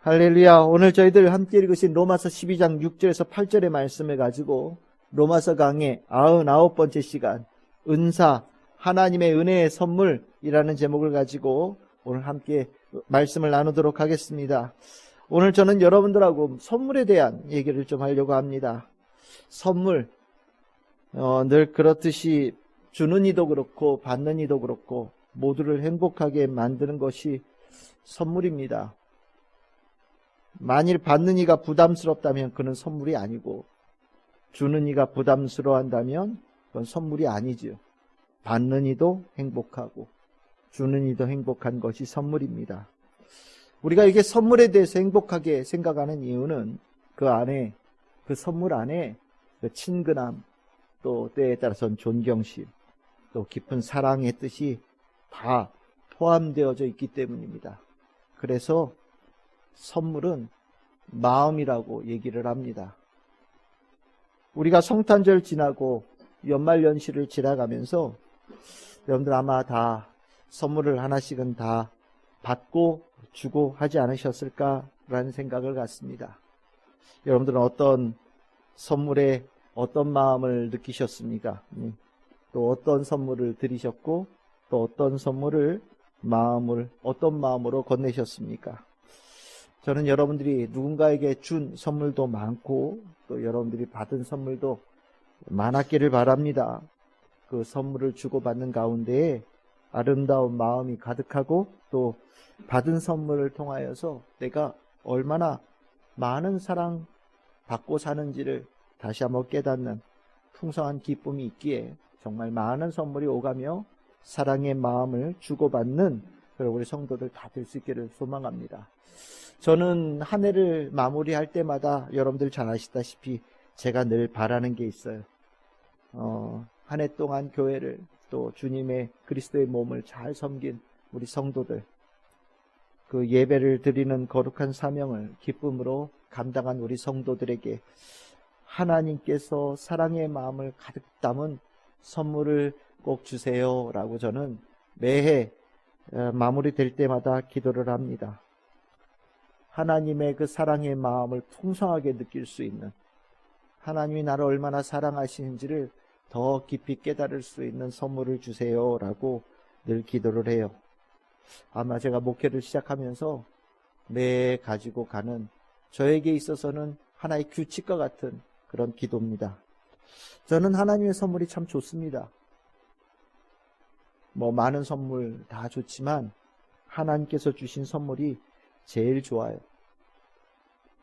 할렐루야. 오늘 저희들 함께 읽으신 로마서 12장 6절에서 8절의 말씀을 가지고 로마서 강의 99번째 시간 은사, 하나님의 은혜의 선물이라는 제목을 가지고 오늘 함께 말씀을 나누도록 하겠습니다. 오늘 저는 여러분들하고 선물에 대한 얘기를 좀 하려고 합니다. 선물, 늘 그렇듯이 주는 이도 그렇고 받는 이도 그렇고 모두를 행복하게 만드는 것이 선물입니다. 만일 받는 이가 부담스럽다면 그는 선물이 아니고 주는 이가 부담스러워한다면 그건 선물이 아니지요. 받는 이도 행복하고 주는 이도 행복한 것이 선물입니다. 우리가 이게 선물에 대해서 행복하게 생각하는 이유는 그 안에, 그 선물 안에 그 친근함, 또 때에 따라서는 존경심, 또 깊은 사랑의 뜻이 다 포함되어져 있기 때문입니다. 그래서 선물은 마음이라고 얘기를 합니다. 우리가 성탄절 지나고 연말연시를 지나가면서 여러분들 아마 다 선물을 하나씩은 다 받고 주고 하지 않으셨을까라는 생각을 갖습니다. 여러분들은 어떤 선물에 어떤 마음을 느끼셨습니까? 또 어떤 선물을 드리셨고 또 어떤 선물을 어떤 마음으로 건네셨습니까? 저는 여러분들이 누군가에게 준 선물도 많고 또 여러분들이 받은 선물도 많았기를 바랍니다. 그 선물을 주고받는 가운데에 아름다운 마음이 가득하고 또 받은 선물을 통하여서 내가 얼마나 많은 사랑 받고 사는지를 다시 한번 깨닫는 풍성한 기쁨이 있기에 정말 많은 선물이 오가며 사랑의 마음을 주고받는 우리 성도들 다 될 수 있기를 소망합니다. 저는 한 해를 마무리할 때마다 여러분들 잘 아시다시피 제가 늘 바라는 게 있어요. 한 해 동안 교회를 또 주님의 그리스도의 몸을 잘 섬긴 우리 성도들, 그 예배를 드리는 거룩한 사명을 기쁨으로 감당한 우리 성도들에게 하나님께서 사랑의 마음을 가득 담은 선물을 꼭 주세요 라고 저는 매해 마무리될 때마다 기도를 합니다. 하나님의 그 사랑의 마음을 풍성하게 느낄 수 있는, 하나님이 나를 얼마나 사랑하시는지를 더 깊이 깨달을 수 있는 선물을 주세요 라고 늘 기도를 해요. 아마 제가 목회를 시작하면서 매해 가지고 가는, 저에게 있어서는 하나의 규칙과 같은 그런 기도입니다. 저는 하나님의 선물이 참 좋습니다. 많은 선물 다 좋지만 하나님께서 주신 선물이 제일 좋아요.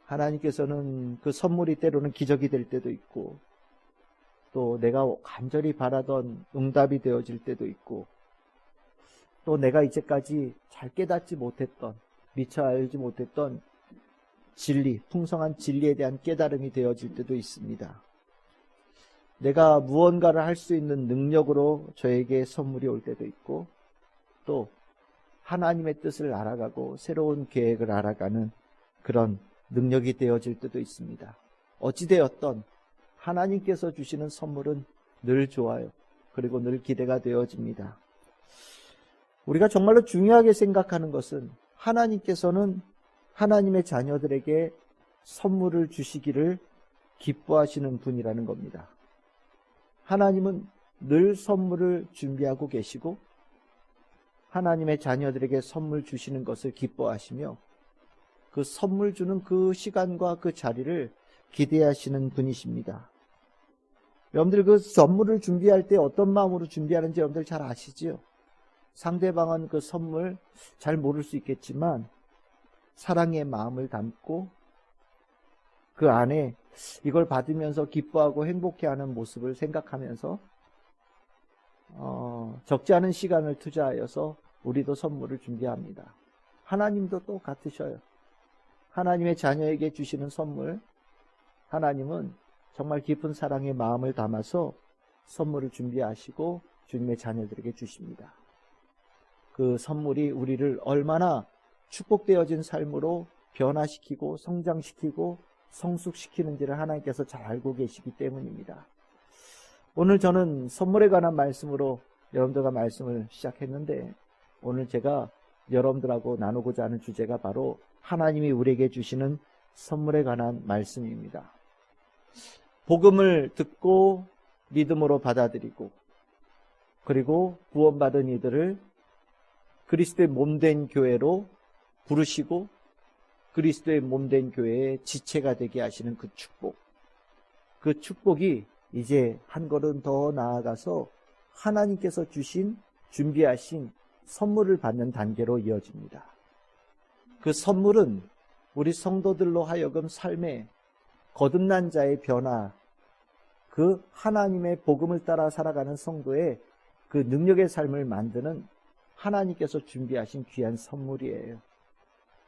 하나님께서는 그 선물이 때로는 기적이 될 때도 있고 또 내가 간절히 바라던 응답이 되어질 때도 있고 또 내가 이제까지 잘 깨닫지 못했던, 미처 알지 못했던 진리, 풍성한 진리에 대한 깨달음이 되어질 때도 있습니다. 내가 무언가를 할 수 있는 능력으로 저에게 선물이 올 때도 있고 또 하나님의 뜻을 알아가고 새로운 계획을 알아가는 그런 능력이 되어질 때도 있습니다. 어찌되었던 하나님께서 주시는 선물은 늘 좋아요. 그리고 늘 기대가 되어집니다. 우리가 정말로 중요하게 생각하는 것은 하나님께서는 하나님의 자녀들에게 선물을 주시기를 기뻐하시는 분이라는 겁니다. 하나님은 늘 선물을 준비하고 계시고 하나님의 자녀들에게 선물 주시는 것을 기뻐하시며 그 선물 주는 그 시간과 그 자리를 기대하시는 분이십니다. 여러분들 그 선물을 준비할 때 어떤 마음으로 준비하는지 여러분들 잘 아시지요? 상대방은 그 선물 잘 모를 수 있겠지만 사랑의 마음을 담고 그 안에 이걸 받으면서 기뻐하고 행복해하는 모습을 생각하면서 적지 않은 시간을 투자하여서 우리도 선물을 준비합니다. 하나님도 또 같으셔요. 하나님의 자녀에게 주시는 선물, 하나님은 정말 깊은 사랑의 마음을 담아서 선물을 준비하시고 주님의 자녀들에게 주십니다. 그 선물이 우리를 얼마나 축복되어진 삶으로 변화시키고 성장시키고 성숙시키는지를 하나님께서 잘 알고 계시기 때문입니다. 오늘 저는 선물에 관한 말씀으로 여러분들과 말씀을 시작했는데 오늘 제가 여러분들하고 나누고자 하는 주제가 바로 하나님이 우리에게 주시는 선물에 관한 말씀입니다. 복음을 듣고 믿음으로 받아들이고 그리고 구원받은 이들을 그리스도의 몸된 교회로 부르시고 그리스도의 몸된 교회의 지체가 되게 하시는 그 축복. 그 축복이 이제 한 걸음 더 나아가서 하나님께서 주신 준비하신 선물을 받는 단계로 이어집니다. 그 선물은 우리 성도들로 하여금 삶에 거듭난 자의 변화, 그 하나님의 복음을 따라 살아가는 성도의 그 능력의 삶을 만드는 하나님께서 준비하신 귀한 선물이에요.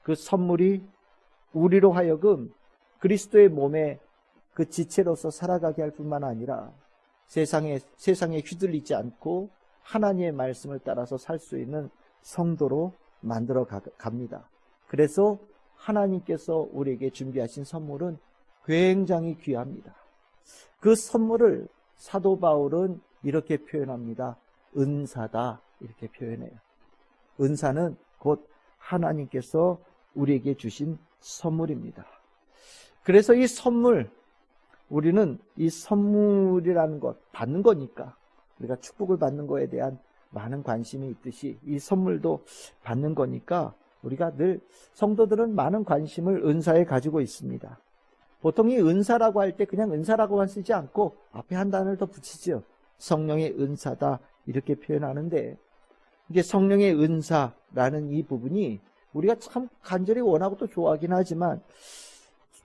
그 선물이 우리로 하여금 그리스도의 몸에 그 지체로서 살아가게 할 뿐만 아니라 세상에 휘둘리지 않고 하나님의 말씀을 따라서 살 수 있는 성도로 만들어 갑니다. 그래서 하나님께서 우리에게 준비하신 선물은 굉장히 귀합니다. 그 선물을 사도 바울은 이렇게 표현합니다. 은사다, 이렇게 표현해요. 은사는 곧 하나님께서 우리에게 주신 선물입니다. 그래서 이 선물, 우리는 이 선물이라는 것, 받는 거니까 우리가 축복을 받는 거에 대한 많은 관심이 있듯이 이 선물도 받는 거니까 우리가 늘 성도들은 많은 관심을 은사에 가지고 있습니다. 보통 이 은사라고 할 때 그냥 은사라고만 쓰지 않고 앞에 한 단어를 더 붙이죠. 성령의 은사다, 이렇게 표현하는데 이게 성령의 은사라는 이 부분이 우리가 참 간절히 원하고 또 좋아하긴 하지만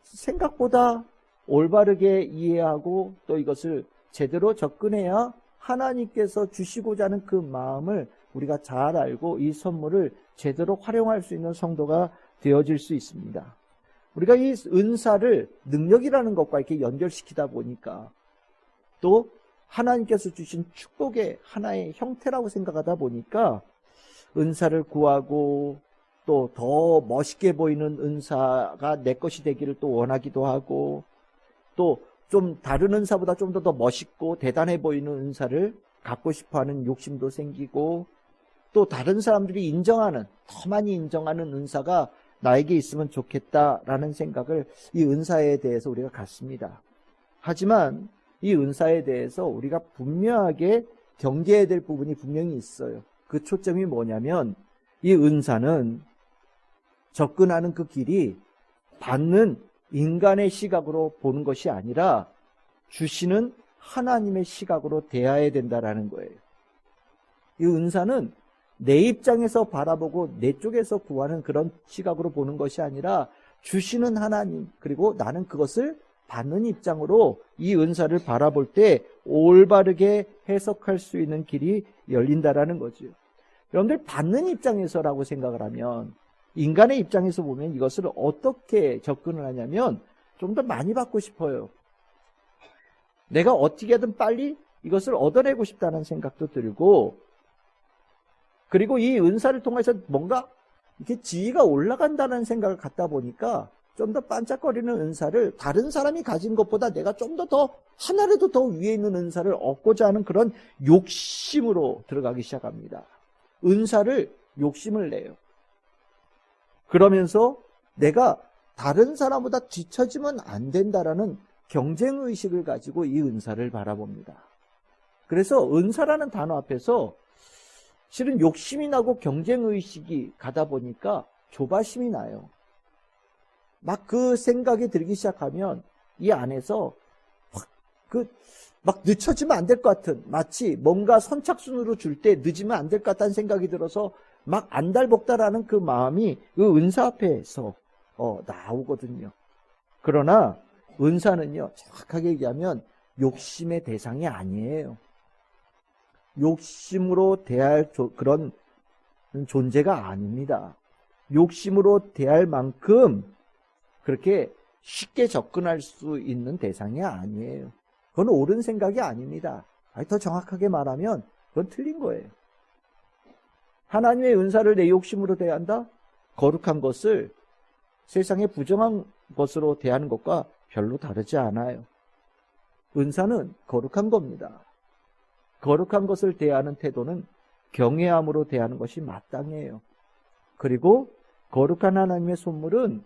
생각보다 올바르게 이해하고 또 이것을 제대로 접근해야 하나님께서 주시고자 하는 그 마음을 우리가 잘 알고 이 선물을 제대로 활용할 수 있는 성도가 되어질 수 있습니다. 우리가 이 은사를 능력이라는 것과 이렇게 연결시키다 보니까 또 하나님께서 주신 축복의 하나의 형태라고 생각하다 보니까 은사를 구하고 또 더 멋있게 보이는 은사가 내 것이 되기를 또 원하기도 하고 또 좀 다른 은사보다 좀 더 멋있고 대단해 보이는 은사를 갖고 싶어하는 욕심도 생기고 또 다른 사람들이 인정하는, 더 많이 인정하는 은사가 나에게 있으면 좋겠다라는 생각을 이 은사에 대해서 우리가 갖습니다. 하지만 이 은사에 대해서 우리가 분명하게 경계해야 될 부분이 분명히 있어요. 그 초점이 뭐냐면 이 은사는 접근하는 그 길이 받는 인간의 시각으로 보는 것이 아니라 주시는 하나님의 시각으로 대해야 된다라는 거예요. 이 은사는 내 입장에서 바라보고 내 쪽에서 구하는 그런 시각으로 보는 것이 아니라 주시는 하나님, 그리고 나는 그것을 받는 입장으로 이 은사를 바라볼 때 올바르게 해석할 수 있는 길이 열린다라는 거죠. 여러분들 받는 입장에서라고 생각을 하면 인간의 입장에서 보면 이것을 어떻게 접근을 하냐면 좀 더 많이 받고 싶어요. 내가 어떻게든 빨리 이것을 얻어내고 싶다는 생각도 들고 그리고 이 은사를 통해서 뭔가 이렇게 지위가 올라간다는 생각을 갖다 보니까 좀 더 반짝거리는 은사를 다른 사람이 가진 것보다 내가 좀 더 하나라도 더 위에 있는 은사를 얻고자 하는 그런 욕심으로 들어가기 시작합니다. 은사를 욕심을 내요. 그러면서 내가 다른 사람보다 뒤처지면 안 된다라는 경쟁의식을 가지고 이 은사를 바라봅니다. 그래서 은사라는 단어 앞에서 실은 욕심이 나고 경쟁의식이 가다 보니까 조바심이 나요. 막 그 생각이 들기 시작하면 이 안에서 막 늦춰지면 안 될 것 같은, 마치 뭔가 선착순으로 줄 때 늦으면 안 될 것 같다는 생각이 들어서 막 안달복달하는 그 마음이 그 은사 앞에서 나오거든요. 그러나 은사는요, 정확하게 얘기하면 욕심의 대상이 아니에요. 욕심으로 대할 그런 존재가 아닙니다. 욕심으로 대할 만큼 그렇게 쉽게 접근할 수 있는 대상이 아니에요. 그건 옳은 생각이 아닙니다. 더 정확하게 말하면 그건 틀린 거예요. 하나님의 은사를 내 욕심으로 대한다? 거룩한 것을 세상에 부정한 것으로 대하는 것과 별로 다르지 않아요. 은사는 거룩한 겁니다. 거룩한 것을 대하는 태도는 경외함으로 대하는 것이 마땅해요. 그리고 거룩한 하나님의 선물은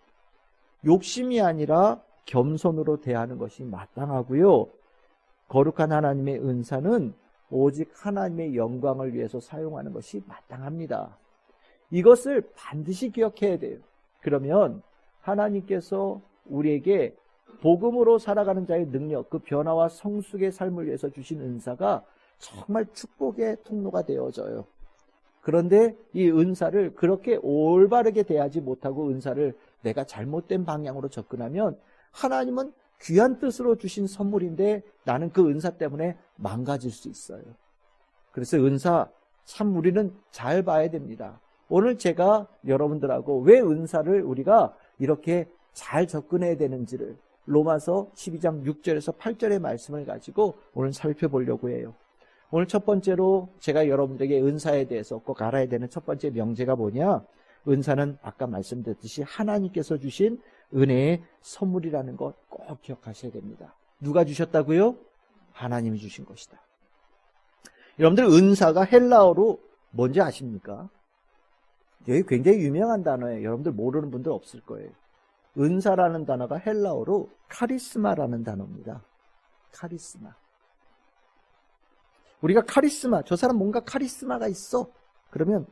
욕심이 아니라 겸손으로 대하는 것이 마땅하고요. 거룩한 하나님의 은사는 오직 하나님의 영광을 위해서 사용하는 것이 마땅합니다. 이것을 반드시 기억해야 돼요. 그러면 하나님께서 우리에게 복음으로 살아가는 자의 능력, 그 변화와 성숙의 삶을 위해서 주신 은사가 정말 축복의 통로가 되어져요. 그런데 이 은사를 그렇게 올바르게 대하지 못하고 은사를 내가 잘못된 방향으로 접근하면 하나님은 귀한 뜻으로 주신 선물인데 나는 그 은사 때문에 망가질 수 있어요. 그래서 은사 참 우리는 잘 봐야 됩니다. 오늘 제가 여러분들하고 왜 은사를 우리가 이렇게 잘 접근해야 되는지를 로마서 12장 6절에서 8절의 말씀을 가지고 오늘 살펴보려고 해요. 오늘 첫 번째로 제가 여러분들에게 은사에 대해서 꼭 알아야 되는 첫 번째 명제가 뭐냐? 은사는 아까 말씀드렸듯이 하나님께서 주신 은혜의 선물이라는 것 꼭 기억하셔야 됩니다. 누가 주셨다고요? 하나님이 주신 것이다. 여러분들 은사가 헬라어로 뭔지 아십니까? 여기 굉장히 유명한 단어예요. 여러분들 모르는 분들 없을 거예요. 은사라는 단어가 헬라어로 카리스마라는 단어입니다. 카리스마. 우리가 카리스마, 저 사람 뭔가 카리스마가 있어. 그러면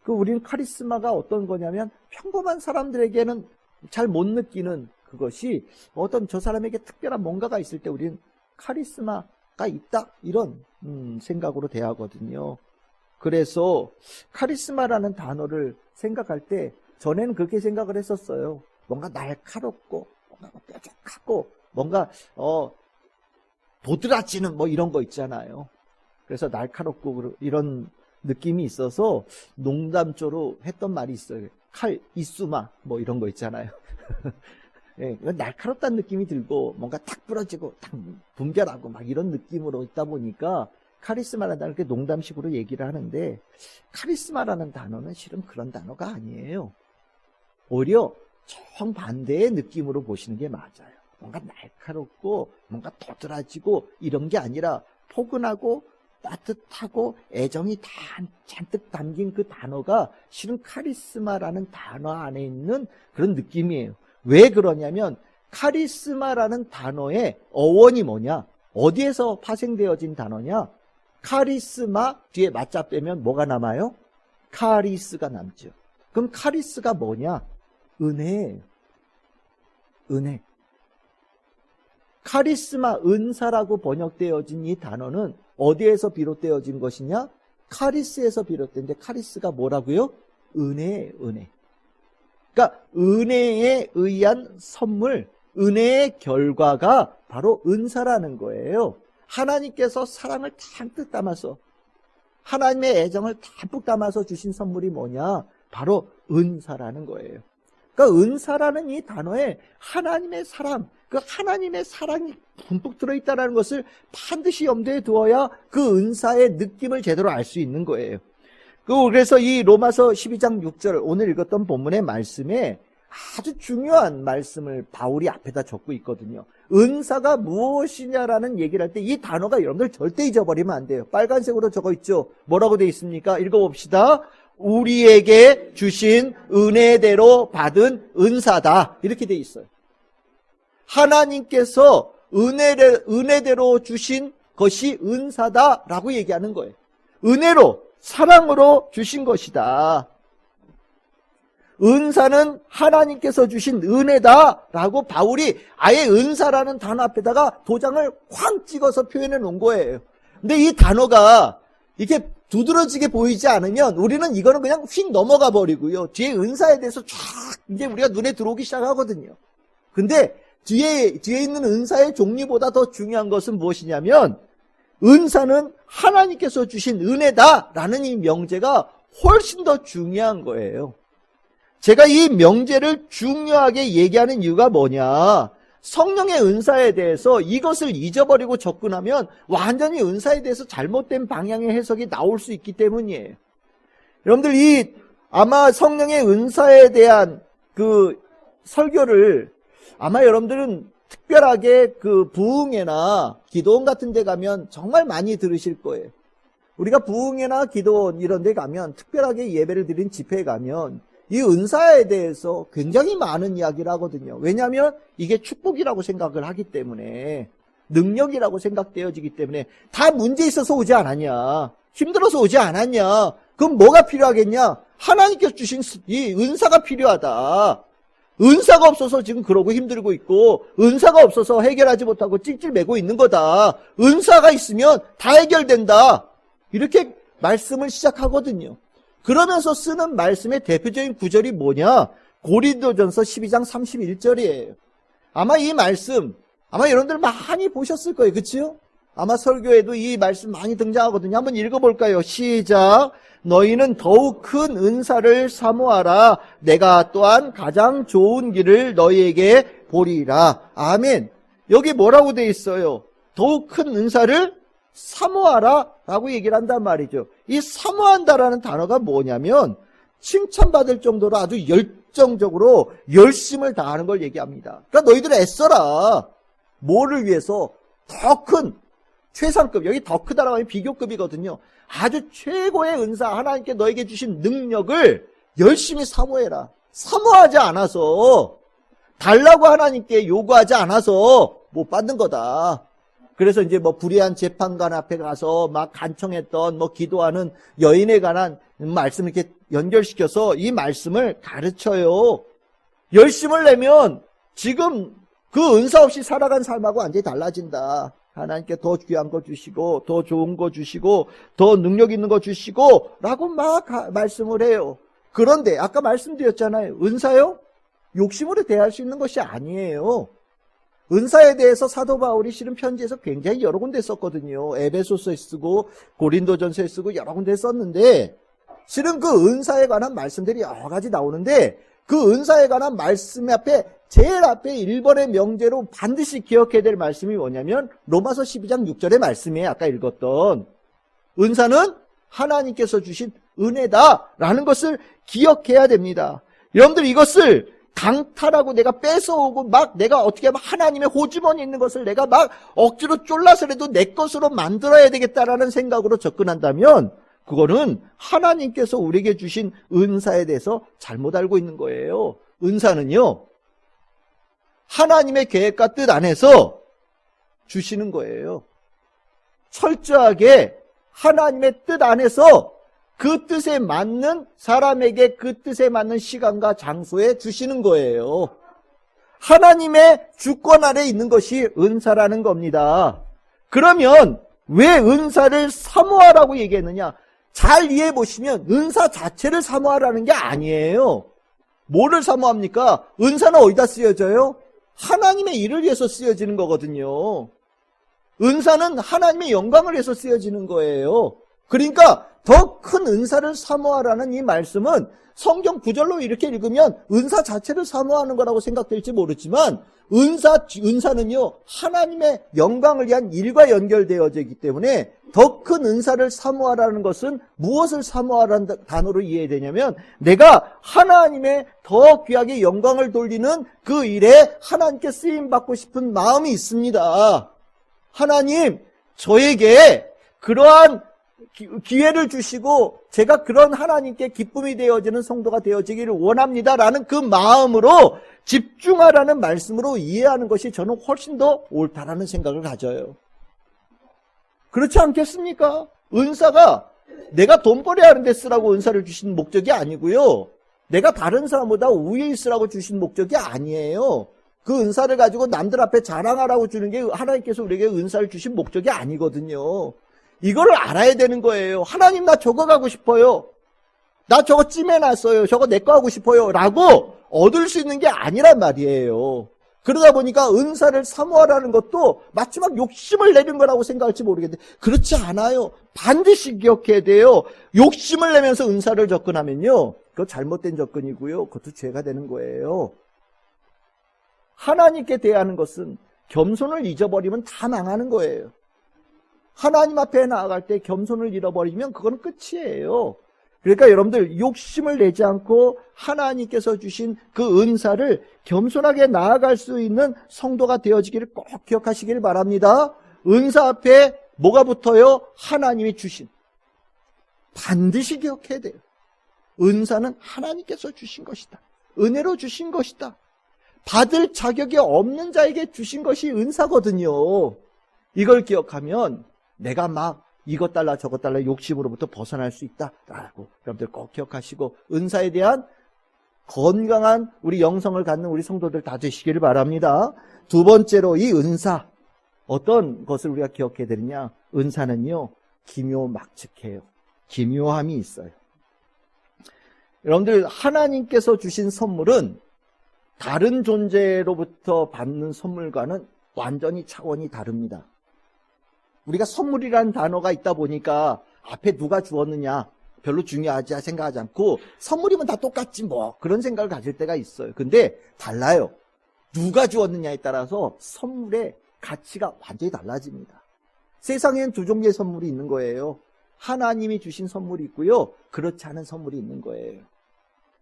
우리는 카리스마가 어떤 거냐면 평범한 사람들에게는 잘 못 느끼는 그것이 어떤 저 사람에게 특별한 뭔가가 있을 때 우리는 카리스마가 있다. 이런 생각으로 대하거든요. 그래서 카리스마라는 단어를 생각할 때 전에는 그렇게 생각을 했었어요. 뭔가 날카롭고 뭔가 뾰족하고 뭔가 도드라지는 뭐 이런 거 있잖아요. 그래서 날카롭고 이런 느낌이 있어서 농담조로 했던 말이 있어요. 칼, 이쑤마 뭐 이런 거 있잖아요. 예, 날카롭다는 느낌이 들고 뭔가 탁 부러지고 탁 분별하고 막 이런 느낌으로 있다 보니까 카리스마라는 단어를 이렇게 농담식으로 얘기를 하는데 카리스마라는 단어는 실은 그런 단어가 아니에요. 오히려 정반대의 느낌으로 보시는 게 맞아요. 뭔가 날카롭고 뭔가 도드라지고 이런 게 아니라 포근하고 따뜻하고 애정이 잔뜩 담긴 그 단어가 실은 카리스마라는 단어 안에 있는 그런 느낌이에요. 왜 그러냐면 카리스마라는 단어의 어원이 뭐냐? 어디에서 파생되어진 단어냐? 카리스마 뒤에 맞자 빼면 뭐가 남아요? 카리스가 남죠. 그럼 카리스가 뭐냐? 은혜예요. 은혜. 카리스마, 은사라고 번역되어진 이 단어는 어디에서 비롯되어진 것이냐? 카리스에서 비롯된데 카리스가 뭐라고요? 은혜예요, 은혜. 그러니까 은혜에 의한 선물, 은혜의 결과가 바로 은사라는 거예요. 하나님께서 사랑을 잔뜩 담아서 하나님의 애정을 담뿍 담아서 주신 선물이 뭐냐? 바로 은사라는 거예요. 그러니까 은사라는 이 단어에 하나님의 사랑, 그 하나님의 사랑이 듬뿍 들어있다는 것을 반드시 염두에 두어야 그 은사의 느낌을 제대로 알 수 있는 거예요. 그래서 이 로마서 12장 6절 오늘 읽었던 본문의 말씀에 아주 중요한 말씀을 바울이 앞에다 적고 있거든요. 은사가 무엇이냐라는 얘기를 할 때 이 단어가 여러분들 절대 잊어버리면 안 돼요. 빨간색으로 적어 있죠. 뭐라고 되어 있습니까? 읽어봅시다. 우리에게 주신 은혜대로 받은 은사다. 이렇게 되어 있어요. 하나님께서 은혜대로 주신 것이 은사다라고 얘기하는 거예요. 은혜로, 사랑으로 주신 것이다. 은사는 하나님께서 주신 은혜다라고 바울이 아예 은사라는 단어 앞에다가 도장을 쾅 찍어서 표현해 놓은 거예요. 근데 이 단어가 이렇게 두드러지게 보이지 않으면 우리는 이거는 그냥 휙 넘어가 버리고요. 뒤에 은사에 대해서 쫙 이제 우리가 눈에 들어오기 시작하거든요. 근데 뒤에 있는 은사의 종류보다 더 중요한 것은 무엇이냐면 은사는 하나님께서 주신 은혜다라는 이 명제가 훨씬 더 중요한 거예요. 제가 이 명제를 중요하게 얘기하는 이유가 뭐냐? 성령의 은사에 대해서 이것을 잊어버리고 접근하면 완전히 은사에 대해서 잘못된 방향의 해석이 나올 수 있기 때문이에요. 여러분들 아마 성령의 은사에 대한 그 설교를 아마 여러분들은 특별하게 그 부흥회나 기도원 같은 데 가면 정말 많이 들으실 거예요. 우리가 부흥회나 기도원 이런 데 가면 특별하게 예배를 드린 집회에 가면 이 은사에 대해서 굉장히 많은 이야기를 하거든요. 왜냐하면 이게 축복이라고 생각을 하기 때문에, 능력이라고 생각되어지기 때문에, 다 문제 있어서 오지 않았냐, 힘들어서 오지 않았냐, 그럼 뭐가 필요하겠냐? 하나님께서 주신 이 은사가 필요하다. 은사가 없어서 지금 그러고 힘들고 있고, 은사가 없어서 해결하지 못하고 찔찔매고 있는 거다. 은사가 있으면 다 해결된다. 이렇게 말씀을 시작하거든요. 그러면서 쓰는 말씀의 대표적인 구절이 뭐냐? 고린도전서 12장 31절이에요. 아마 이 말씀, 아마 여러분들 많이 보셨을 거예요. 그치요? 아마 설교에도 이 말씀 많이 등장하거든요. 한번 읽어볼까요? 시작. 너희는 더욱 큰 은사를 사모하라. 내가 또한 가장 좋은 길을 너희에게 보리라. 아멘. 여기 뭐라고 돼 있어요? 더욱 큰 은사를 사모하라 라고 얘기를 한단 말이죠. 이 사모한다라는 단어가 뭐냐면 칭찬받을 정도로 아주 열정적으로 열심을 다하는 걸 얘기합니다. 그러니까 너희들 애써라. 뭐를 위해서? 더 큰 최상급, 여기 더 크다라고 하면 비교급이거든요. 아주 최고의 은사, 하나님께 너에게 주신 능력을 열심히 사모해라. 사모하지 않아서, 달라고 하나님께 요구하지 않아서 못 받는 거다. 그래서 이제 뭐 불의한 재판관 앞에 가서 막 간청했던 뭐 기도하는 여인에 관한 말씀을 이렇게 연결시켜서 이 말씀을 가르쳐요. 열심을 내면 지금 그 은사 없이 살아간 삶하고 완전히 달라진다. 하나님께 더 귀한 거 주시고, 더 좋은 거 주시고, 더 능력 있는 거 주시고, 라고 막 말씀을 해요. 그런데, 아까 말씀드렸잖아요. 은사요? 욕심으로 대할 수 있는 것이 아니에요. 은사에 대해서 사도 바울이 실은 편지에서 굉장히 여러 군데 썼거든요. 에베소서에 쓰고, 고린도전서에 쓰고, 여러 군데 썼는데, 실은 그 은사에 관한 말씀들이 여러 가지 나오는데, 그 은사에 관한 말씀 앞에 제일 앞에 1번의 명제로 반드시 기억해야 될 말씀이 뭐냐면 로마서 12장 6절의 말씀이에요. 아까 읽었던 은사는 하나님께서 주신 은혜다라는 것을 기억해야 됩니다. 여러분들 이것을 강탈하고 내가 뺏어오고 막 내가 어떻게 하면 하나님의 호주머니 있는 것을 내가 막 억지로 쫄라서라도 내 것으로 만들어야 되겠다라는 생각으로 접근한다면 그거는 하나님께서 우리에게 주신 은사에 대해서 잘못 알고 있는 거예요. 은사는요, 하나님의 계획과 뜻 안에서 주시는 거예요. 철저하게 하나님의 뜻 안에서 그 뜻에 맞는 사람에게 그 뜻에 맞는 시간과 장소에 주시는 거예요. 하나님의 주권 아래 있는 것이 은사라는 겁니다. 그러면 왜 은사를 사모하라고 얘기했느냐? 잘 이해해 보시면 은사 자체를 사모하라는 게 아니에요. 뭐를 사모합니까? 은사는 어디다 쓰여져요? 하나님의 일을 위해서 쓰여지는 거거든요. 은사는 하나님의 영광을 위해서 쓰여지는 거예요. 그러니까 더 큰 은사를 사모하라는 이 말씀은 성경 구절로 이렇게 읽으면 은사 자체를 사모하는 거라고 생각될지 모르지만 은사는요 하나님의 영광을 위한 일과 연결되어져 있기 때문에 더 큰 은사를 사모하라는 것은 무엇을 사모하라는 단어로 이해되냐면 내가 하나님의 더 귀하게 영광을 돌리는 그 일에 하나님께 쓰임받고 싶은 마음이 있습니다. 하나님 저에게 그러한 기회를 주시고 제가 그런 하나님께 기쁨이 되어지는 성도가 되어지기를 원합니다라는 그 마음으로 집중하라는 말씀으로 이해하는 것이 저는 훨씬 더 옳다라는 생각을 가져요. 그렇지 않겠습니까? 은사가 내가 돈벌이 하는 데 쓰라고 은사를 주신 목적이 아니고요. 내가 다른 사람보다 우위에 있으라고 주신 목적이 아니에요. 그 은사를 가지고 남들 앞에 자랑하라고 주는 게 하나님께서 우리에게 은사를 주신 목적이 아니거든요. 이걸 알아야 되는 거예요. 하나님 나 저거 가고 싶어요. 나 저거 찜해놨어요. 저거 내 거 하고 싶어요. 라고 얻을 수 있는 게 아니란 말이에요. 그러다 보니까 은사를 사모하라는 것도 마치 막 욕심을 내는 거라고 생각할지 모르겠는데 그렇지 않아요. 반드시 기억해야 돼요. 욕심을 내면서 은사를 접근하면요. 그거 잘못된 접근이고요. 그것도 죄가 되는 거예요. 하나님께 대하는 것은 겸손을 잊어버리면 다 망하는 거예요. 하나님 앞에 나아갈 때 겸손을 잃어버리면 그건 끝이에요. 그러니까 여러분들 욕심을 내지 않고 하나님께서 주신 그 은사를 겸손하게 나아갈 수 있는 성도가 되어지기를 꼭 기억하시길 바랍니다. 은사 앞에 뭐가 붙어요? 하나님이 주신. 반드시 기억해야 돼요. 은사는 하나님께서 주신 것이다. 은혜로 주신 것이다. 받을 자격이 없는 자에게 주신 것이 은사거든요. 이걸 기억하면 내가 막 이것 달라 저것 달라 욕심으로부터 벗어날 수 있다라고 여러분들 꼭 기억하시고 은사에 대한 건강한 우리 영성을 갖는 우리 성도들 다 되시기를 바랍니다. 두 번째로 이 은사, 어떤 것을 우리가 기억해야 되느냐? 은사는요, 기묘막측해요. 기묘함이 있어요. 여러분들, 하나님께서 주신 선물은 다른 존재로부터 받는 선물과는 완전히 차원이 다릅니다. 우리가 선물이라는 단어가 있다 보니까 앞에 누가 주었느냐 별로 중요하지 생각하지 않고 선물이면 다 똑같지 뭐 그런 생각을 가질 때가 있어요. 근데 달라요. 누가 주었느냐에 따라서 선물의 가치가 완전히 달라집니다. 세상엔 두 종류의 선물이 있는 거예요. 하나님이 주신 선물이 있고요, 그렇지 않은 선물이 있는 거예요.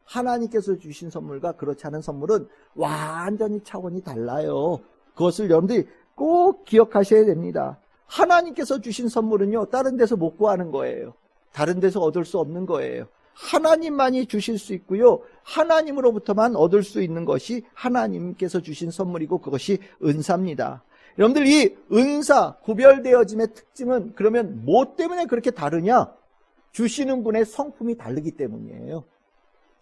하나님께서 주신 선물과 그렇지 않은 선물은 완전히 차원이 달라요. 그것을 여러분들이 꼭 기억하셔야 됩니다. 하나님께서 주신 선물은요, 다른 데서 못 구하는 거예요. 다른 데서 얻을 수 없는 거예요. 하나님만이 주실 수 있고요, 하나님으로부터만 얻을 수 있는 것이 하나님께서 주신 선물이고 그것이 은사입니다. 여러분들, 이 은사, 구별되어짐의 특징은 그러면 뭐 때문에 그렇게 다르냐? 주시는 분의 성품이 다르기 때문이에요.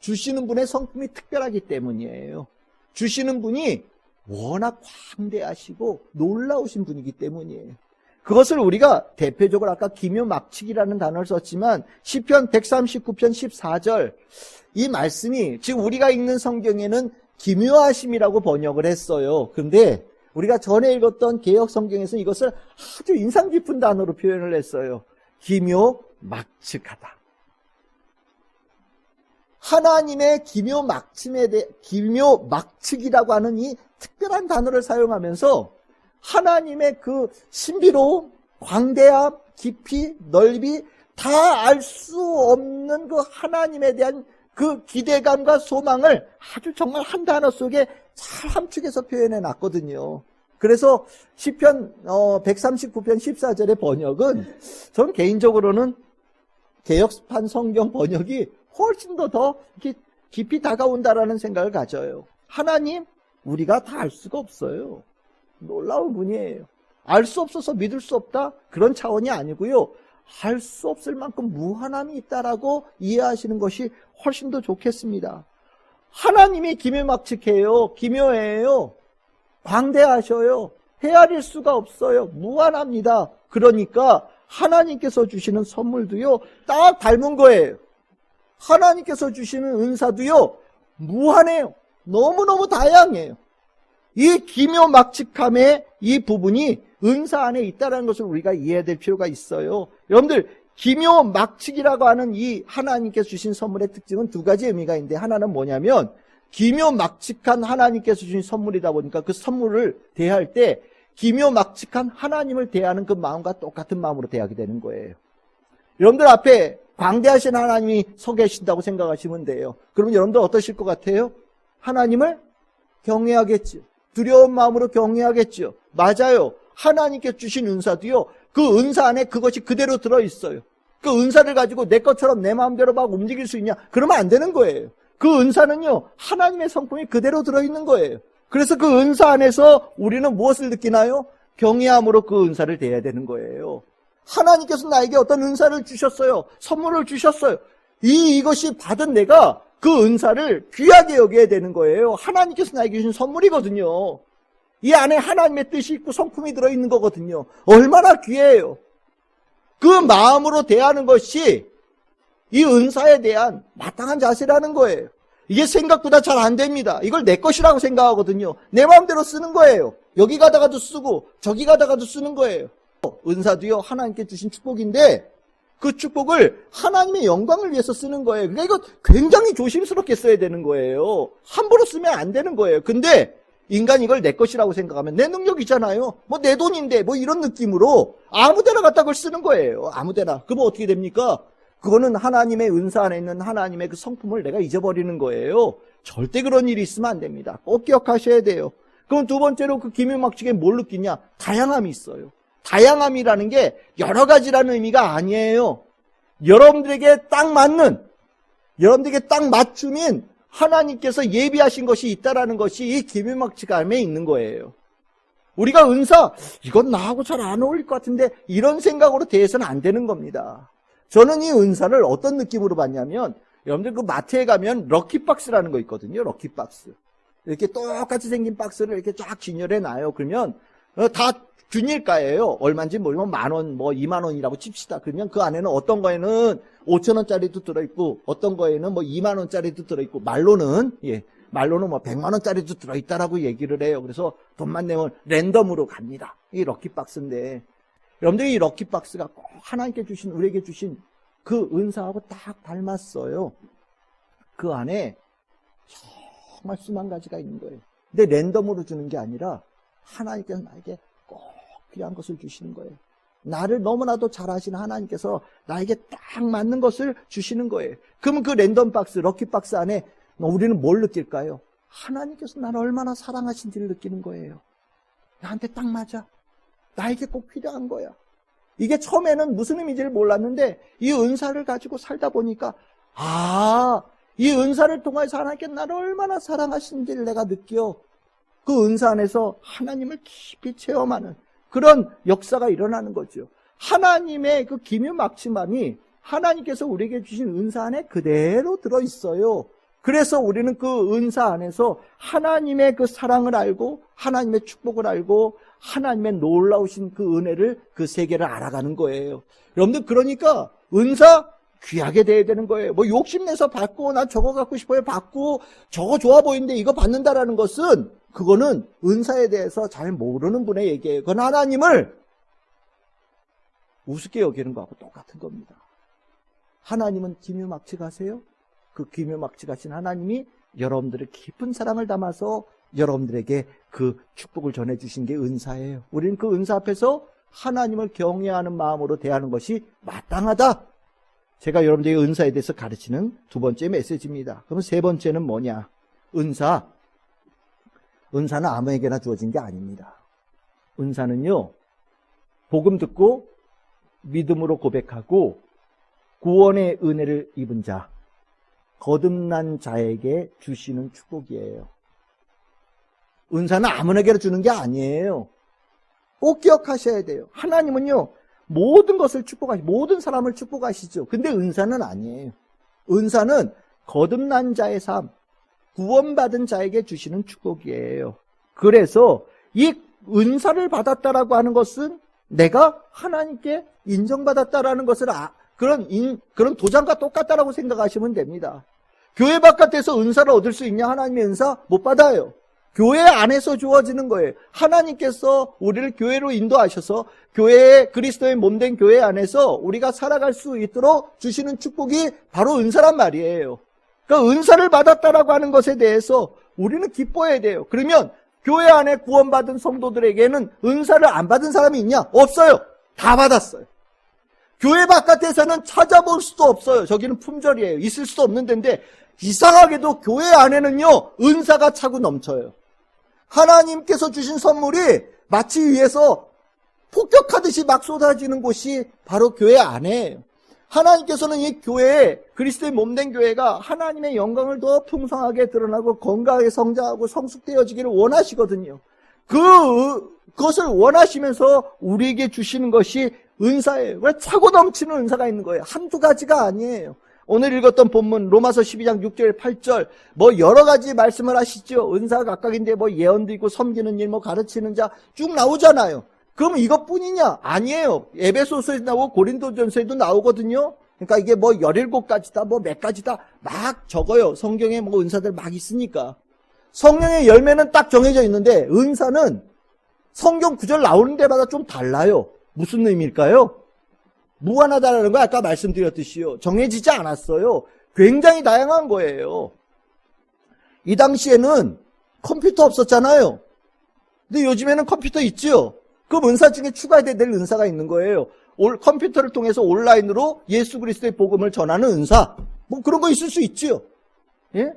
주시는 분의 성품이 특별하기 때문이에요. 주시는 분이 워낙 광대하시고 놀라우신 분이기 때문이에요. 그것을 우리가 대표적으로 아까 기묘막측이라는 단어를 썼지만 시편 139편 14절 이 말씀이 지금 우리가 읽는 성경에는 기묘하심이라고 번역을 했어요. 그런데 우리가 전에 읽었던 개역 성경에서는 이것을 아주 인상 깊은 단어로 표현을 했어요. 기묘막측하다. 하나님의 기묘막측이라고 하는 이 특별한 단어를 사용하면서 하나님의 그 신비로움, 광대함, 깊이, 넓이 다 알 수 없는 그 하나님에 대한 그 기대감과 소망을 아주 정말 한 단어 속에 잘 함축해서 표현해 놨거든요. 그래서 시편 139편 14절의 번역은 저는 개인적으로는 개역판 성경 번역이 훨씬 더 이렇게 깊이 다가온다라는 생각을 가져요. 하나님, 우리가 다 알 수가 없어요. 놀라운 분이에요. 알 수 없어서 믿을 수 없다? 그런 차원이 아니고요. 알 수 없을 만큼 무한함이 있다라고 이해하시는 것이 훨씬 더 좋겠습니다. 하나님이 기묘막측해요. 기묘해요. 광대하셔요. 헤아릴 수가 없어요. 무한합니다. 그러니까 하나님께서 주시는 선물도요, 딱 닮은 거예요. 하나님께서 주시는 은사도요, 무한해요. 너무너무 다양해요. 이 기묘막측함의 이 부분이 은사 안에 있다는 것을 우리가 이해해야 될 필요가 있어요. 여러분들, 기묘막측이라고 하는 이 하나님께서 주신 선물의 특징은 두 가지 의미가 있는데, 하나는 뭐냐면 기묘막측한 하나님께서 주신 선물이다 보니까 그 선물을 대할 때 기묘막측한 하나님을 대하는 그 마음과 똑같은 마음으로 대하게 되는 거예요. 여러분들 앞에 광대하신 하나님이 서 계신다고 생각하시면 돼요. 그러면 여러분들 어떠실 것 같아요? 하나님을 경외하겠죠. 두려운 마음으로 경외하겠죠. 맞아요. 하나님께 주신 은사도요, 그 은사 안에 그것이 그대로 들어있어요. 그 은사를 가지고 내 것처럼 내 마음대로 막 움직일 수 있냐? 그러면 안 되는 거예요. 그 은사는요, 하나님의 성품이 그대로 들어있는 거예요. 그래서 그 은사 안에서 우리는 무엇을 느끼나요? 경외함으로 그 은사를 대해야 되는 거예요. 하나님께서 나에게 어떤 은사를 주셨어요. 선물을 주셨어요. 이것이 받은 내가 그 은사를 귀하게 여겨야 되는 거예요. 하나님께서 나에게 주신 선물이거든요. 이 안에 하나님의 뜻이 있고 성품이 들어있는 거거든요. 얼마나 귀해요. 그 마음으로 대하는 것이 이 은사에 대한 마땅한 자세라는 거예요. 이게 생각보다 잘 안 됩니다. 이걸 내 것이라고 생각하거든요. 내 마음대로 쓰는 거예요. 여기 가다가도 쓰고 저기 가다가도 쓰는 거예요. 은사도요, 하나님께 주신 축복인데 그 축복을 하나님의 영광을 위해서 쓰는 거예요. 그러니까 이거 굉장히 조심스럽게 써야 되는 거예요. 함부로 쓰면 안 되는 거예요. 근데 인간이 이걸 내 것이라고 생각하면 내 능력이잖아요. 뭐 내 돈인데 뭐 이런 느낌으로 아무데나 갖다 그걸 쓰는 거예요. 아무데나. 그러면 어떻게 됩니까? 그거는 하나님의 은사 안에 있는 하나님의 그 성품을 내가 잊어버리는 거예요. 절대 그런 일이 있으면 안 됩니다. 꼭 기억하셔야 돼요. 그럼 두 번째로 그 기묘막측에 뭘 느끼냐? 다양함이 있어요. 다양함이라는 게 여러 가지라는 의미가 아니에요. 여러분들에게 딱 맞는, 여러분들에게 딱 맞춤인 하나님께서 예비하신 것이 있다라는 것이 이 기묘막측함에 있는 거예요. 우리가 은사, 이건 나하고 잘 안 어울릴 것 같은데 이런 생각으로 대해서는 안 되는 겁니다. 저는 이 은사를 어떤 느낌으로 봤냐면, 여러분들 그 마트에 가면 럭키박스라는 거 있거든요. 럭키박스. 이렇게 똑같이 생긴 박스를 이렇게 쫙 진열해 놔요. 그러면 다 균일가예요. 얼마인지 모르면 10,000원, 뭐 20,000원이라고 칩시다. 그러면 그 안에는 어떤 거에는 5,000원짜리도 들어있고, 어떤 거에는 뭐 20,000원짜리도 들어있고, 말로는 뭐 100만원짜리도 들어있다라고 얘기를 해요. 그래서 돈만 내면 랜덤으로 갑니다. 이 럭키박스인데, 여러분들이 이 럭키박스가 꼭 하나님께 주신, 우리에게 주신 그 은사하고 딱 닮았어요. 그 안에 정말 수만 가지가 있는 거예요. 근데 랜덤으로 주는 게 아니라 하나님께서 나에게 꼭 필요한 것을 주시는 거예요. 나를 너무나도 잘 아시는 하나님께서 나에게 딱 맞는 것을 주시는 거예요. 그러면 그 랜덤 박스, 럭키 박스 안에 우리는 뭘 느낄까요? 하나님께서 나를 얼마나 사랑하신지를 느끼는 거예요. 나한테 딱 맞아. 나에게 꼭 필요한 거야. 이게 처음에는 무슨 의미인지를 몰랐는데 이 은사를 가지고 살다 보니까 이 은사를 통해서 하나님께 나를 얼마나 사랑하신지를 내가 느껴. 그 은사 안에서 하나님을 깊이 체험하는 그런 역사가 일어나는 거죠. 하나님의 그 기묘막침함이 하나님께서 우리에게 주신 은사 안에 그대로 들어있어요. 그래서 우리는 그 은사 안에서 하나님의 그 사랑을 알고 하나님의 축복을 알고 하나님의 놀라우신 그 은혜를, 그 세계를 알아가는 거예요. 여러분들, 그러니까 은사 귀하게 돼야 되는 거예요. 뭐 욕심내서 받고 난 저거 갖고 싶어요 받고 저거 좋아 보이는데 이거 받는다라는 것은, 그거는 은사에 대해서 잘 모르는 분의 얘기예요. 그건 하나님을 우습게 여기는 거하고 똑같은 겁니다. 하나님은 기묘막측하세요. 그 기묘막측하신 하나님이 여러분들의 깊은 사랑을 담아서 여러분들에게 그 축복을 전해주신 게 은사예요. 우리는 그 은사 앞에서 하나님을 경외하는 마음으로 대하는 것이 마땅하다. 제가 여러분들에게 은사에 대해서 가르치는 두 번째 메시지입니다. 그럼 세 번째는 뭐냐? 은사는 아무에게나 주어진 게 아닙니다. 은사는요, 복음 듣고 믿음으로 고백하고 구원의 은혜를 입은 자, 거듭난 자에게 주시는 축복이에요. 은사는 아무에게나 주는 게 아니에요. 꼭 기억하셔야 돼요. 하나님은요, 모든 것을 모든 사람을 축복하시죠. 근데 은사는 아니에요. 은사는 거듭난 자의 삶, 구원받은 자에게 주시는 축복이에요. 그래서 이 은사를 받았다라고 하는 것은 내가 하나님께 인정받았다라는 것을 그런 도장과 똑같다라고 생각하시면 됩니다. 교회 바깥에서 은사를 얻을 수 있냐? 하나님의 은사 못 받아요. 교회 안에서 주어지는 거예요. 하나님께서 우리를 교회로 인도하셔서 교회의 그리스도의 몸된 교회 안에서 우리가 살아갈 수 있도록 주시는 축복이 바로 은사란 말이에요. 그러니까 은사를 받았다라고 하는 것에 대해서 우리는 기뻐해야 돼요. 그러면 교회 안에 구원받은 성도들에게는 은사를 안 받은 사람이 있냐? 없어요. 다 받았어요. 교회 바깥에서는 찾아볼 수도 없어요. 저기는 품절이에요. 있을 수도 없는 데인데 이상하게도 교회 안에는요, 은사가 차고 넘쳐요. 하나님께서 주신 선물이 마치 위에서 폭격하듯이 막 쏟아지는 곳이 바로 교회 안에예요. 하나님께서는 이 교회에, 그리스도의 몸된 교회가 하나님의 영광을 더 풍성하게 드러나고 건강하게 성장하고 성숙되어지기를 원하시거든요. 그것을 원하시면서 우리에게 주시는 것이 은사예요. 왜 차고 넘치는 은사가 있는 거예요. 한두 가지가 아니에요. 오늘 읽었던 본문 로마서 12장 6절 8절 뭐 여러 가지 말씀을 하시죠. 은사가 각각인데 뭐 예언도 있고 섬기는 일, 뭐 가르치는 자 쭉 나오잖아요. 그럼 이것뿐이냐? 아니에요. 에베소서에도 나오고 고린도전서에도 나오거든요. 그러니까 이게 뭐 17가지다 뭐 몇 가지다 막 적어요. 성경에 뭐 은사들 막 있으니까. 성령의 열매는 딱 정해져 있는데 은사는 성경 구절 나오는 데마다 좀 달라요. 무슨 의미일까요? 무한하다라는 거 아까 말씀드렸듯이요. 정해지지 않았어요. 굉장히 다양한 거예요. 이 당시에는 컴퓨터 없었잖아요. 근데 요즘에는 컴퓨터 있죠. 그 은사 중에 추가돼야 될 은사가 있는 거예요. 컴퓨터를 통해서 온라인으로 예수 그리스도의 복음을 전하는 은사. 뭐 그런 거 있을 수 있죠. 예?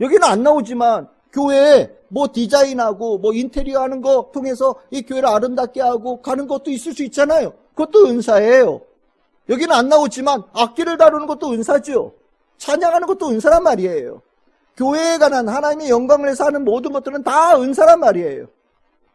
여기는 안 나오지만 교회에 뭐 디자인하고 뭐 인테리어 하는 거 통해서 이 교회를 아름답게 하고 가는 것도 있을 수 있잖아요. 그것도 은사예요. 여기는 안 나오지만 악기를 다루는 것도 은사죠. 찬양하는 것도 은사란 말이에요. 교회에 관한 하나님의 영광을 위해서 하는 모든 것들은 다 은사란 말이에요.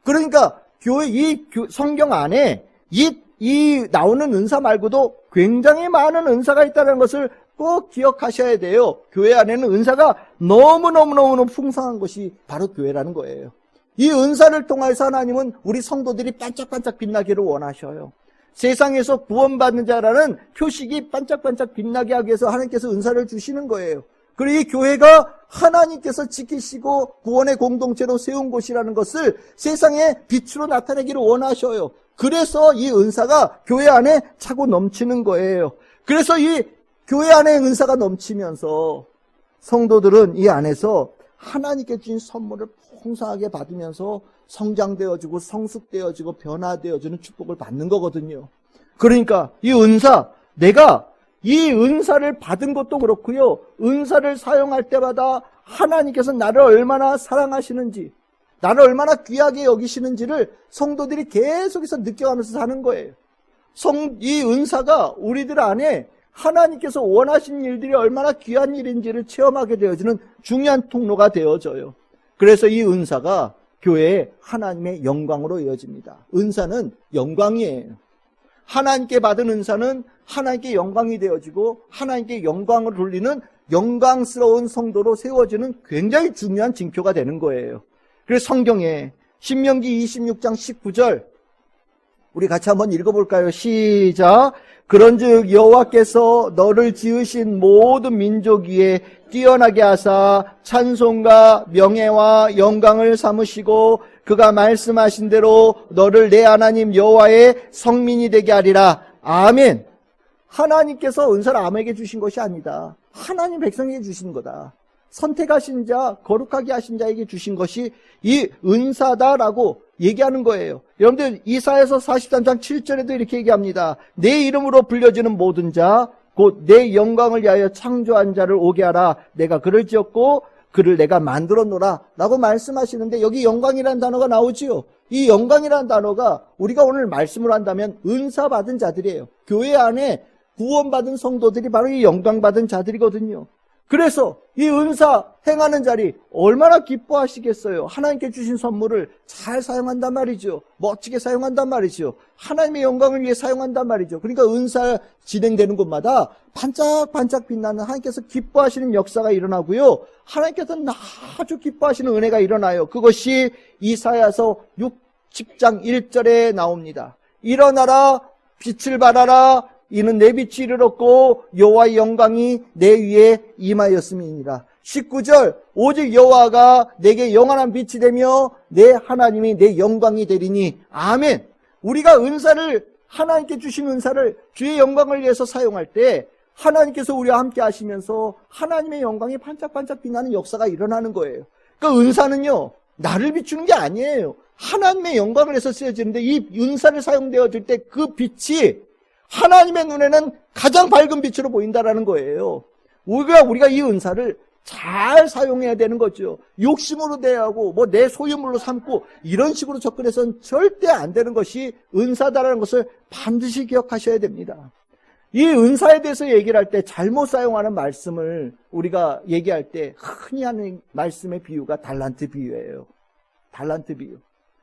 그러니까 이 성경 안에 이 나오는 은사 말고도 굉장히 많은 은사가 있다는 것을 꼭 기억하셔야 돼요. 교회 안에는 은사가 너무너무 풍성한 것이 바로 교회라는 거예요. 이 은사를 통해서 하나님은 우리 성도들이 반짝반짝 빛나기를 원하셔요. 세상에서 구원받는 자라는 표식이 반짝반짝 빛나게 하기 위해서 하나님께서 은사를 주시는 거예요. 그리고 이 교회가 하나님께서 지키시고 구원의 공동체로 세운 곳이라는 것을 세상에 빛으로 나타내기를 원하셔요. 그래서 이 은사가 교회 안에 차고 넘치는 거예요. 그래서 이 교회 안에 은사가 넘치면서 성도들은 이 안에서 하나님께 주신 선물을 풍성하게 받으면서 성장되어지고 성숙되어지고 변화되어지는 축복을 받는 거거든요. 그러니까 이 은사, 내가 이 은사를 받은 것도 그렇고요. 은사를 사용할 때마다 하나님께서 나를 얼마나 사랑하시는지, 나를 얼마나 귀하게 여기시는지를 성도들이 계속해서 느껴가면서 사는 거예요. 이 은사가 우리들 안에 하나님께서 원하신 일들이 얼마나 귀한 일인지를 체험하게 되어지는 중요한 통로가 되어져요. 그래서 이 은사가 교회에 하나님의 영광으로 이어집니다. 은사는 영광이에요. 하나님께 받은 은사는 하나님께 영광이 되어지고 하나님께 영광을 돌리는 영광스러운 성도로 세워지는 굉장히 중요한 징표가 되는 거예요. 그래서 성경에 신명기 26장 19절 우리 같이 한번 읽어볼까요? 시작. 그런즉 여호와께서 너를 지으신 모든 민족 위에 뛰어나게 하사 찬송과 명예와 영광을 삼으시고 그가 말씀하신 대로 너를 내 하나님 여호와의 성민이 되게 하리라. 아멘. 하나님께서 은사를 아무에게 주신 것이 아니다. 하나님 백성에게 주신 거다. 선택하신 자, 거룩하게 하신 자에게 주신 것이 이 은사다라고 얘기하는 거예요. 여러분들 이사야서 43장 7절에도 이렇게 얘기합니다. 내 이름으로 불려지는 모든 자, 곧 내 영광을 위하여 창조한 자를 오게 하라. 내가 그를 지었고 그를 내가 만들었노라 라고 말씀하시는데 여기 영광이라는 단어가 나오지요. 이 영광이라는 단어가 우리가 오늘 말씀을 한다면 은사받은 자들이에요. 교회 안에 구원받은 성도들이 바로 이 영광받은 자들이거든요. 그래서 이 은사 행하는 자리 얼마나 기뻐하시겠어요. 하나님께 주신 선물을 잘 사용한단 말이죠. 멋지게 사용한단 말이죠. 하나님의 영광을 위해 사용한단 말이죠. 그러니까 은사 진행되는 곳마다 반짝반짝 빛나는 하나님께서 기뻐하시는 역사가 일어나고요. 하나님께서는 아주 기뻐하시는 은혜가 일어나요. 그것이 이사야서 60장 1절에 나옵니다. 일어나라 빛을 발하라 이는 내 빛이 이르렀고 여호와의 영광이 내 위에 임하였음이니라. 19절 오직 여호와가 내게 영원한 빛이 되며 내 하나님이 내 영광이 되리니. 아멘. 우리가 은사를 하나님께 주신 은사를 주의 영광을 위해서 사용할 때 하나님께서 우리와 함께 하시면서 하나님의 영광이 반짝반짝 빛나는 역사가 일어나는 거예요. 그러니까 은사는요 나를 비추는 게 아니에요. 하나님의 영광을 위해서 쓰여지는데 이 은사를 사용되어질 때 그 빛이 하나님의 눈에는 가장 밝은 빛으로 보인다라는 거예요. 우리가 이 은사를 잘 사용해야 되는 거죠. 욕심으로 대하고 뭐 내 소유물로 삼고 이런 식으로 접근해서는 절대 안 되는 것이 은사다라는 것을 반드시 기억하셔야 됩니다. 이 은사에 대해서 얘기를 할 때 잘못 사용하는 말씀을 우리가 얘기할 때 흔히 하는 말씀의 비유가 달란트 비유예요. 달란트 비유.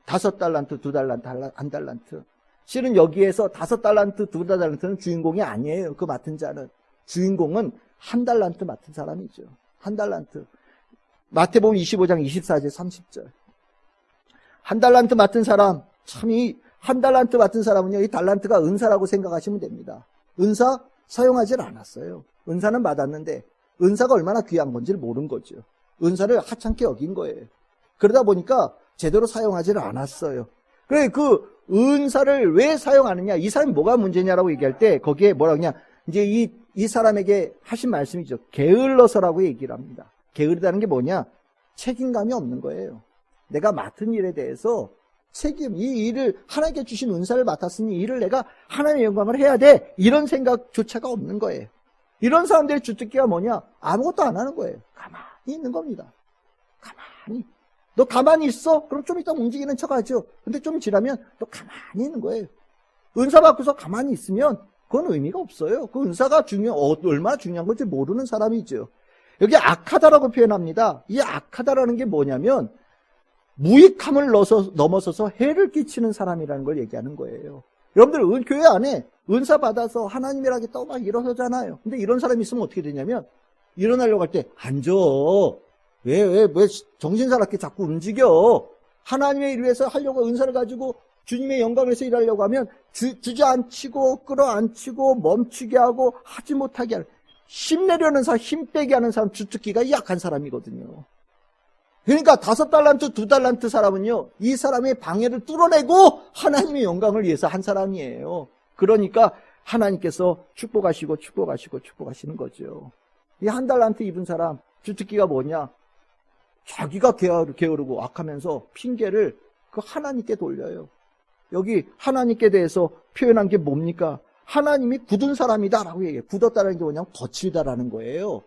5달란트, 2달란트, 1달란트. 실은 여기에서 5달란트, 2달란트는 주인공이 아니에요. 그 맡은 자는. 주인공은 1달란트 맡은 사람이죠. 1달란트. 마태복음 25장 24절 30절. 1달란트 맡은 사람, 참 이 1달란트 맡은 사람은요, 이 달란트가 은사라고 생각하시면 됩니다. 은사 사용하질 않았어요. 은사는 받았는데 은사가 얼마나 귀한 건지를 모른 거죠. 은사를 하찮게 여긴 거예요. 그러다 보니까 제대로 사용하지를 않았어요. 그래 그 은사를 왜 사용하느냐, 이 사람이 뭐가 문제냐라고 얘기할 때 거기에 뭐라고 하냐, 이제 이 사람에게 하신 말씀이죠. 게을러서라고 얘기를 합니다. 게으르다는 게 뭐냐, 책임감이 없는 거예요. 내가 맡은 일에 대해서 이 일을 하나님께 주신 은사를 맡았으니 이 일을 내가 하나님의 영광을 해야 돼, 이런 생각조차가 없는 거예요. 이런 사람들의 주특기가 뭐냐, 아무것도 안 하는 거예요. 가만히 있는 겁니다. 가만히. 너 가만히 있어? 그럼 좀 이따 움직이는 척 하죠. 근데 좀 지나면 또 가만히 있는 거예요. 은사 받고서 가만히 있으면 그건 의미가 없어요. 그 은사가 얼마나 중요한 건지 모르는 사람이죠. 여기 악하다라고 표현합니다. 이 악하다라는 게 뭐냐면 무익함을 넘어서서 해를 끼치는 사람이라는 걸 얘기하는 거예요. 여러분들 교회 안에 은사 받아서 하나님이라게 또 막 일어서잖아요. 근데 이런 사람이 있으면 어떻게 되냐면 일어나려고 할 때 앉아. 왜 정신사납게 자꾸 움직여. 하나님의 일을 위해서 하려고 은사를 가지고 주님의 영광을 위해서 일하려고 하면 주저앉히고 끌어안치고 멈추게 하고 하지 못하게 하는, 힘내려는 사람, 힘 빼게 하는 사람, 주특기가 약한 사람이거든요. 그러니까 5달란트, 2달란트 사람은요, 이 사람의 방해를 뚫어내고 하나님의 영광을 위해서 한 사람이에요. 그러니까 하나님께서 축복하시는 거죠. 이 1달란트 입은 사람, 주특기가 뭐냐? 자기가 게으르고 악하면서 핑계를 그 하나님께 돌려요. 여기 하나님께 대해서 표현한 게 뭡니까? 하나님이 굳은 사람이다라고 얘기해요. 굳었다는 게 뭐냐면 거칠다라는 거예요.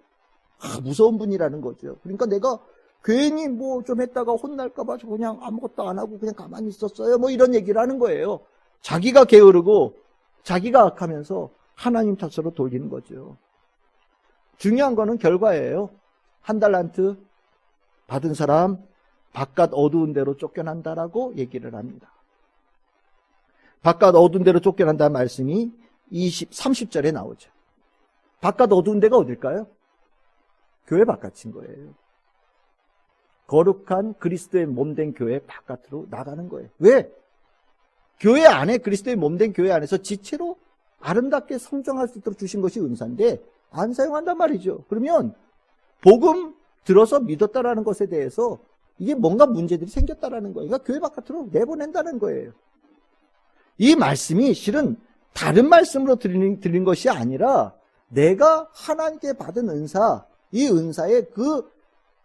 무서운 분이라는 거죠. 그러니까 내가 괜히 뭐 좀 했다가 혼날까봐 그냥 아무것도 안 하고 그냥 가만히 있었어요. 뭐 이런 얘기를 하는 거예요. 자기가 게으르고 자기가 악하면서 하나님 탓으로 돌리는 거죠. 중요한 거는 결과예요. 1달란트 받은 사람 바깥 어두운 데로 쫓겨난다라고 얘기를 합니다. 바깥 어두운 데로 쫓겨난다는 말씀이 30절에 나오죠. 바깥 어두운 데가 어딜까요? 교회 바깥인 거예요. 거룩한 그리스도의 몸된 교회 바깥으로 나가는 거예요. 왜? 교회 안에, 그리스도의 몸된 교회 안에서 지체로 아름답게 성장할 수 있도록 주신 것이 은사인데 안 사용한단 말이죠. 그러면 복음 들어서 믿었다라는 것에 대해서 이게 뭔가 문제들이 생겼다라는 거예요. 그러니까 교회 바깥으로 내보낸다는 거예요. 이 말씀이 실은 다른 말씀으로 들린 것이 아니라 내가 하나님께 받은 은사, 이 은사의 그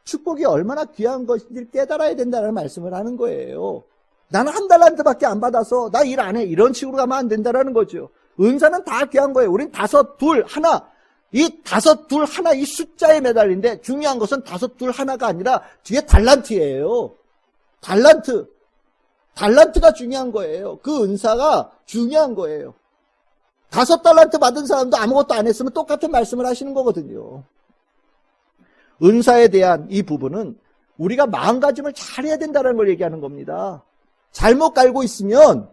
축복이 얼마나 귀한 것인지를 깨달아야 된다는 말씀을 하는 거예요. 나는 1달란트밖에 안 받아서 나 일 안 해. 이런 식으로 가면 안 된다는 거죠. 은사는 다 귀한 거예요. 우린 5, 2, 1. 이 5, 2, 1 이 숫자에 매달린데 중요한 것은 5, 2, 1가 아니라 뒤에 달란트예요. 달란트가 중요한 거예요. 그 은사가 중요한 거예요. 5달란트 받은 사람도 아무것도 안 했으면 똑같은 말씀을 하시는 거거든요. 은사에 대한 이 부분은 우리가 마음가짐을 잘해야 된다는 걸 얘기하는 겁니다. 잘못 갈고 있으면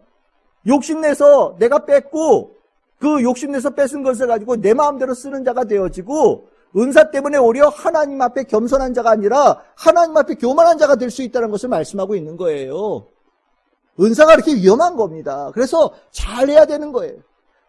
욕심내서 내가 뺐고 그 욕심내서 뺏은 것을 가지고 내 마음대로 쓰는 자가 되어지고 은사 때문에 오히려 하나님 앞에 겸손한 자가 아니라 하나님 앞에 교만한 자가 될 수 있다는 것을 말씀하고 있는 거예요. 은사가 그렇게 위험한 겁니다. 그래서 잘해야 되는 거예요.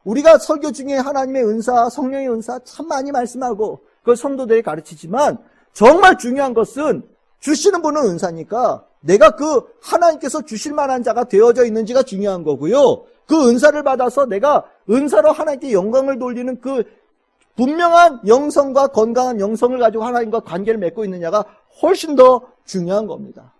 우리가 설교 중에 하나님의 은사, 성령의 은사 참 많이 말씀하고 그걸 성도들에게 가르치지만 정말 중요한 것은 주시는 분은 은사니까 내가 그 하나님께서 주실 만한 자가 되어져 있는지가 중요한 거고요. 그 은사를 받아서 내가 은사로 하나님께 영광을 돌리는 그 분명한 영성과 건강한 영성을 가지고 하나님과 관계를 맺고 있느냐가 훨씬 더 중요한 겁니다.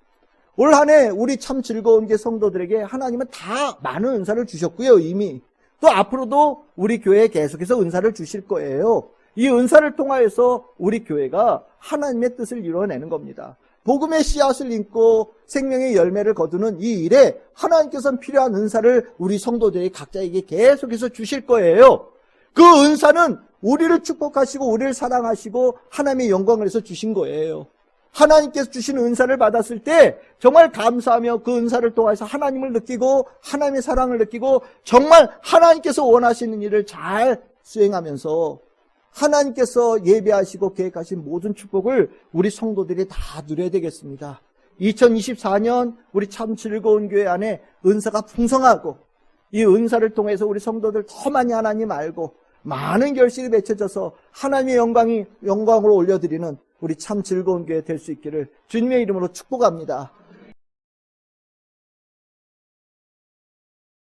올 한 해 우리 참 즐거운 게 성도들에게 하나님은 다 많은 은사를 주셨고요. 이미 또 앞으로도 우리 교회에 계속해서 은사를 주실 거예요. 이 은사를 통하여서 우리 교회가 하나님의 뜻을 이루어내는 겁니다. 복음의 씨앗을 심고 생명의 열매를 거두는 이 일에 하나님께서는 필요한 은사를 우리 성도들이 각자에게 계속해서 주실 거예요. 그 은사는 우리를 축복하시고 우리를 사랑하시고 하나님의 영광을 위해서 주신 거예요. 하나님께서 주신 은사를 받았을 때 정말 감사하며 그 은사를 통해서 하나님을 느끼고 하나님의 사랑을 느끼고 정말 하나님께서 원하시는 일을 잘 수행하면서 하나님께서 예배하시고 계획하신 모든 축복을 우리 성도들이 다 누려야 되겠습니다. 2024년 우리 참 즐거운 교회 안에 은사가 풍성하고 이 은사를 통해서 우리 성도들 더 많이 하나님 알고 많은 결실이 맺혀져서 하나님의 영광으로 올려드리는 우리 참 즐거운 교회 될 수 있기를 주님의 이름으로 축복합니다.